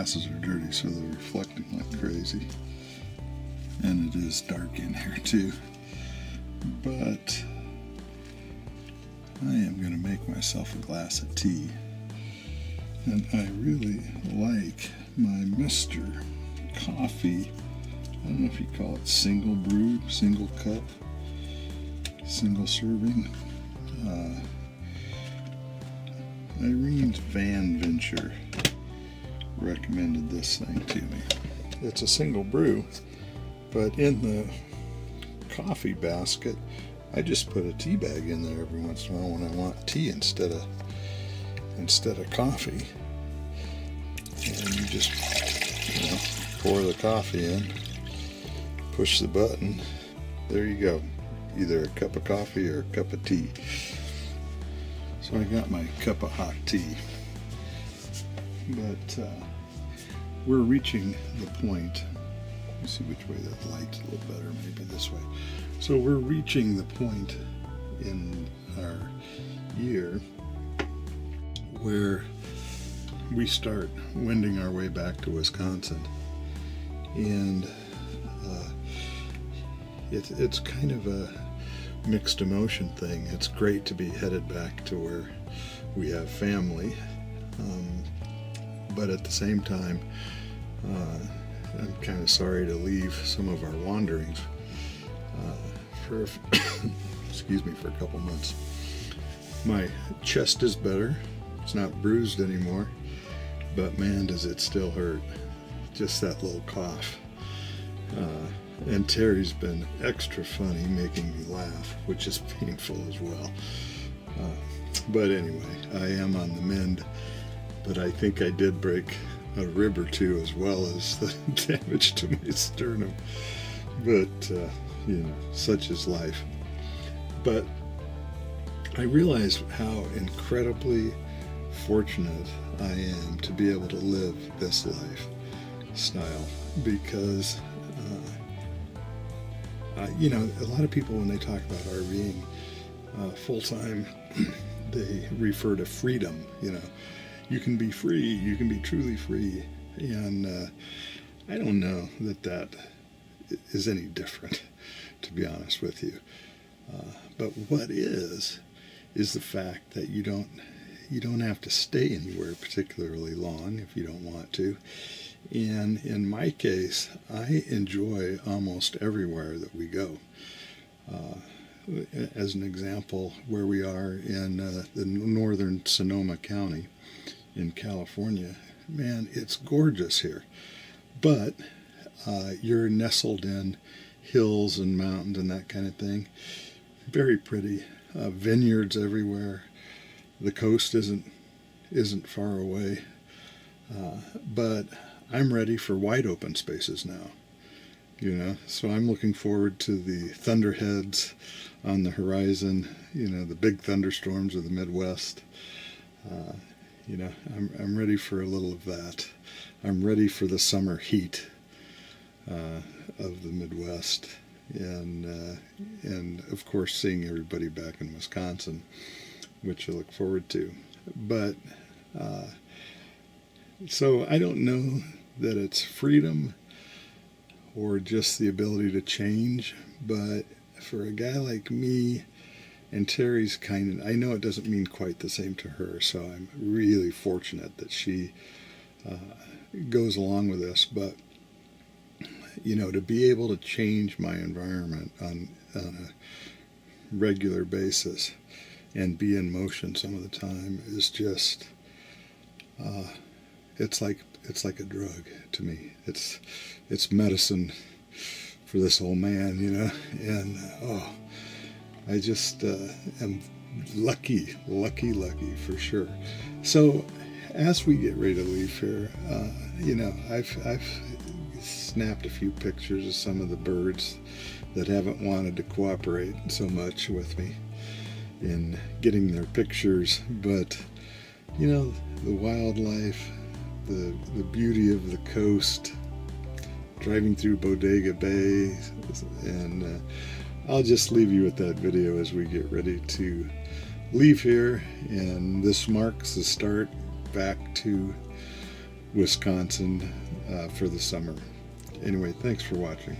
glasses are dirty, so they're reflecting like crazy. And it is dark in here too. But I am going to make myself a glass of tea. And I really like my Mr. Coffee. I don't know if you call it single brew, single cup, single serving. Irene's Van Venture recommended this thing to me. It's a single brew, but in the coffee basket, I just put a tea bag in there every once in a while when I want tea instead of coffee. And you just, pour the coffee in, push the button, there you go. Either a cup of coffee or a cup of tea. So I got my cup of hot tea. But we're reaching the point. Let me see which way that light's a little better, maybe this way. So we're reaching the point in our year where we start wending our way back to Wisconsin. And it's kind of a mixed emotion thing. It's great to be headed back to where we have family, but at the same time, I'm kind of sorry to leave some of our wanderings for excuse me, for a couple months. My chest is better. It's not bruised anymore, but man, does it still hurt. Just that little cough. And Terry's been extra funny making me laugh, which is painful as well. But anyway, I am on the mend, but I think I did break a rib or two as well as the damage to my sternum. But, such is life. But I realize how incredibly fortunate I am to be able to live this lifestyle, because a lot of people, when they talk about RVing full-time, they refer to freedom. You can be free, you can be truly free, and I don't know that is any different, to be honest with you. But what is the fact that you don't have to stay anywhere particularly long if you don't want to. And in my case, I enjoy almost everywhere that we go. As an example, where we are in the northern Sonoma County in California, man, it's gorgeous here. But you're nestled in hills and mountains and that kind of thing. Very pretty. Vineyards everywhere. The coast isn't far away. But I'm ready for wide open spaces now, so I'm looking forward to the thunderheads on the horizon, the big thunderstorms of the Midwest. I'm ready for a little of that. I'm ready for the summer heat of the Midwest, and of course seeing everybody back in Wisconsin, which I look forward to. But so I don't know that it's freedom or just the ability to change, but for a guy like me, and Terry's I know it doesn't mean quite the same to her, so I'm really fortunate that she goes along with this, but to be able to change my environment on a regular basis and be in motion some of the time is just it's like a drug to me. It's medicine for this old man, and I just am lucky for sure. So as we get ready to leave here, I've snapped a few pictures of some of the birds that haven't wanted to cooperate so much with me in getting their pictures, but the wildlife, the beauty of the coast, driving through Bodega Bay, and I'll just leave you with that video as we get ready to leave here. And this marks the start back to Wisconsin for the summer. Anyway, thanks for watching.